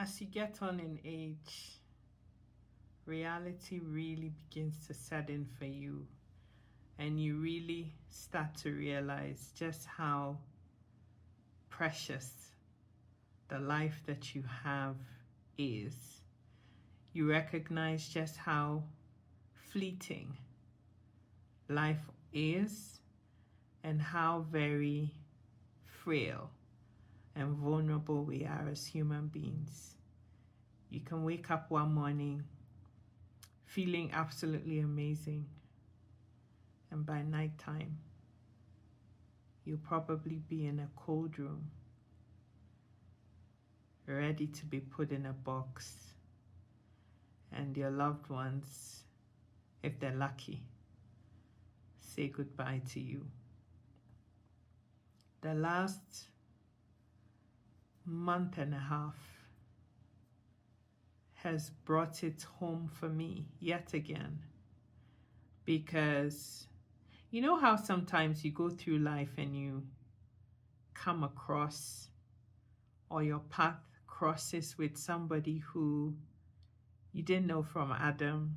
As you get on in age, reality really begins to set in for you, and you really start to realize just how precious the life that you have is. You recognize just how fleeting life is and how very frail and vulnerable we are as human beings. You can wake up one morning feeling absolutely amazing, and by nighttime, you'll probably be in a cold room, ready to be put in a box, and your loved ones, if they're lucky, say goodbye to you. The last month and a half has brought it home for me yet again, because you know how sometimes you go through life and you come across, or your path crosses with somebody who you didn't know from Adam,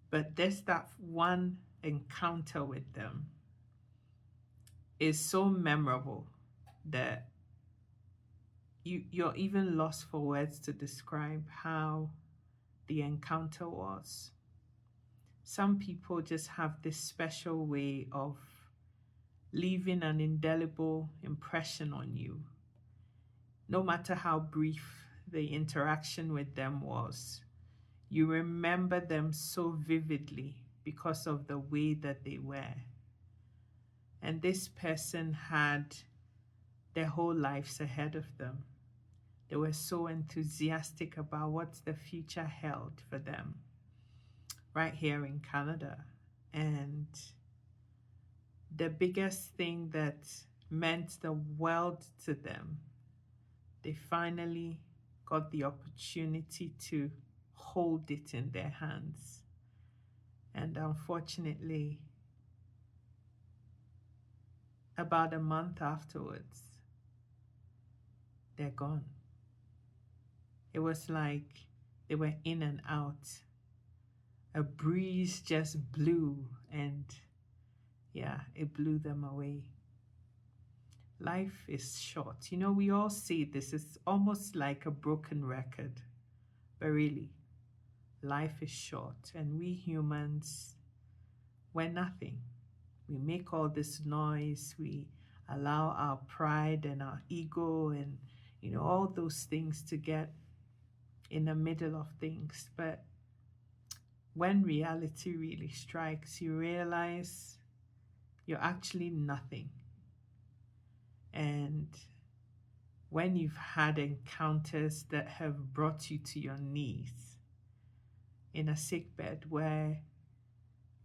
but there's that one encounter with them is so memorable that you're even lost for words to describe how the encounter was. Some people just have this special way of leaving an indelible impression on you. No matter how brief the interaction with them was, you remember them so vividly because of the way that they were. And this person had their whole lives ahead of them. They were so enthusiastic about what the future held for them right here in Canada. And the biggest thing that meant the world to them, they finally got the opportunity to hold it in their hands. And unfortunately, about a month afterwards, they're gone. It was like they were in and out. A breeze just blew, and yeah, it blew them away. Life is short. You know, we all see this. It's almost like a broken record. But really, life is short, and we humans, we're nothing. We make all this noise. We allow our pride and our ego and, all those things to get in the middle of things. But when reality really strikes, you realize you're actually nothing. And when you've had encounters that have brought you to your knees in a sickbed where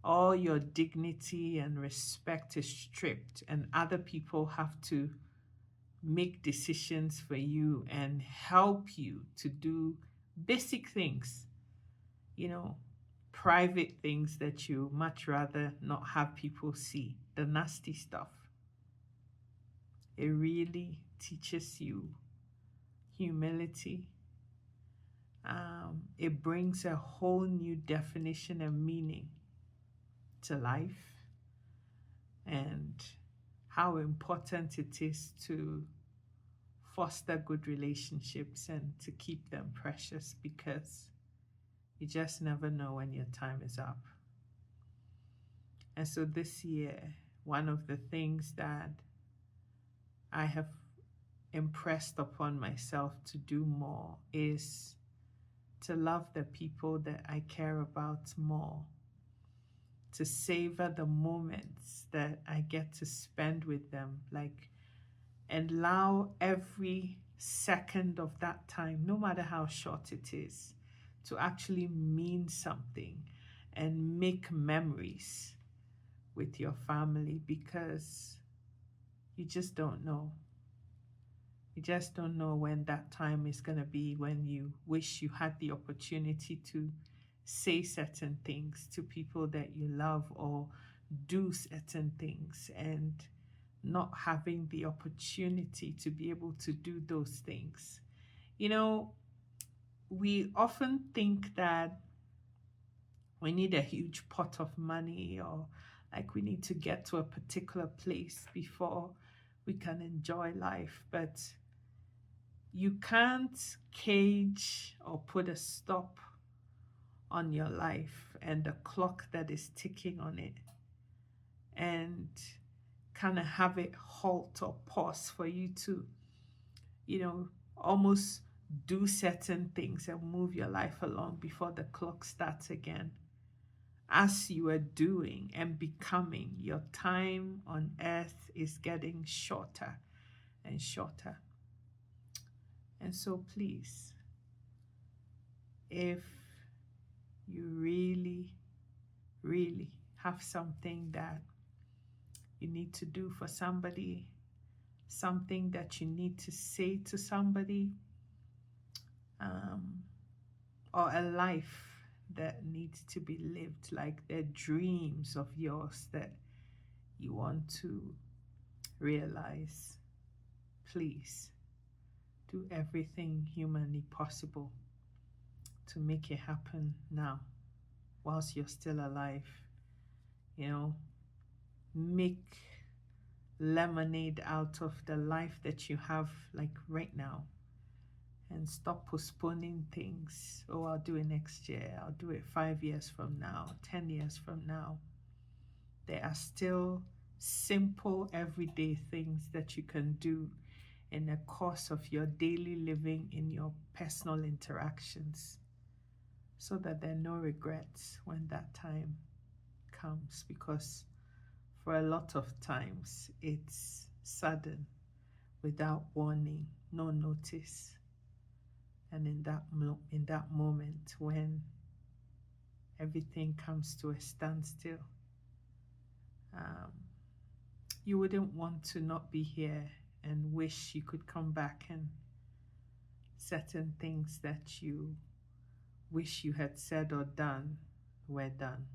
all your dignity and respect is stripped, and other people have to make decisions for you and help you to do basic things, private things that you much rather not have people see, the nasty stuff. It really teaches you humility. It brings a whole new definition and meaning to life, and how important it is to foster good relationships and to keep them precious, because you just never know when your time is up. And so this year, one of the things that I have impressed upon myself to do more is to love the people that I care about more, to savor the moments that I get to spend with them, and allow every second of that time, no matter how short it is, to actually mean something and make memories with your family, because you just don't know. You just don't know when that time is going to be, when you wish you had the opportunity to say certain things to people that you love, or do certain things, and not having the opportunity to be able to do those things. we often think that we need a huge pot of money, or like we need to get to a particular place before we can enjoy life. But you can't cage or put a stop on your life and the clock that is ticking on it, and kind of have it halt or pause for you to, almost do certain things and move your life along before the clock starts again. As you are doing and becoming, your time on earth is getting shorter and shorter. And so please, if you really, really have something that you need to do for somebody, something that you need to say to somebody, or a life that needs to be lived, like the dreams of yours that you want to realize, please do everything humanly possible to make it happen now whilst you're still alive. Make lemonade out of the life that you have, like right now, and stop postponing things. Oh, I'll do it next year. I'll do it 5 years from now, 10 years from now. There are still simple, everyday things that you can do in the course of your daily living, in your personal interactions, so that there are no regrets when that time comes. Because for a lot of times, it's sudden, without warning, no notice. And in that moment, when everything comes to a standstill, you wouldn't want to not be here and wish you could come back, and certain things that you wish you had said or done were done.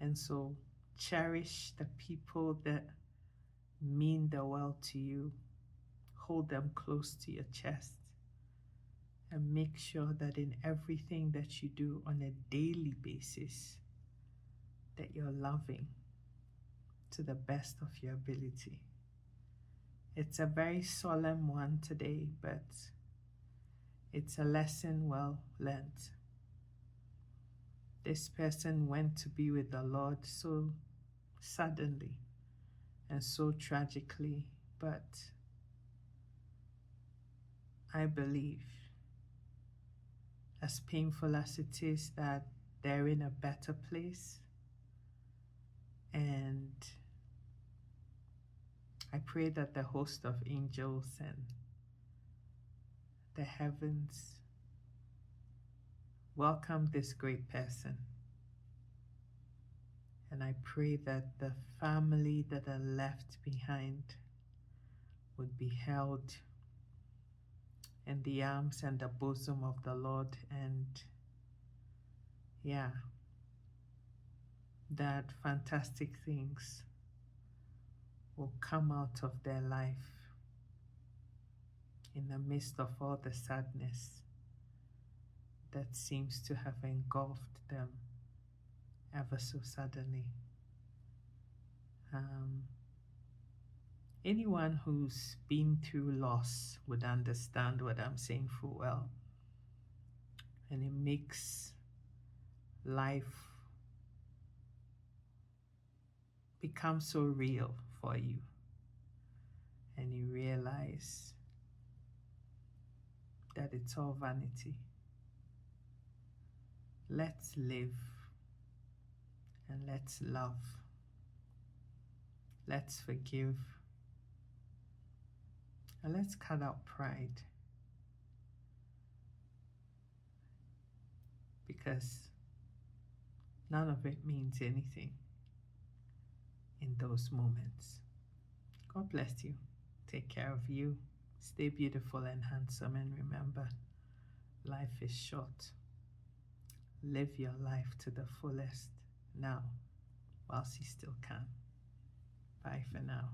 And so cherish the people that mean the world to you. Hold them close to your chest, and make sure that in everything that you do on a daily basis, that you're loving to the best of your ability. It's a very solemn one today, but it's a lesson well learned. This person went to be with the Lord so suddenly and so tragically, but I believe, as painful as it is, that they're in a better place. And I pray that the host of angels and the heavens welcome this great person. And I pray that the family that are left behind would be held in the arms and the bosom of the Lord, and that fantastic things will come out of their life in the midst of all the sadness that seems to have engulfed them ever so suddenly. Anyone who's been through loss would understand what I'm saying full well. And it makes life become so real for you. And you realize that it's all vanity. Let's live and let's love. Let's forgive. And let's cut out pride. Because none of it means anything in those moments. God bless you. Take care of you. Stay beautiful and handsome. And remember, life is short. Live your life to the fullest now, whilst you still can. Bye for now.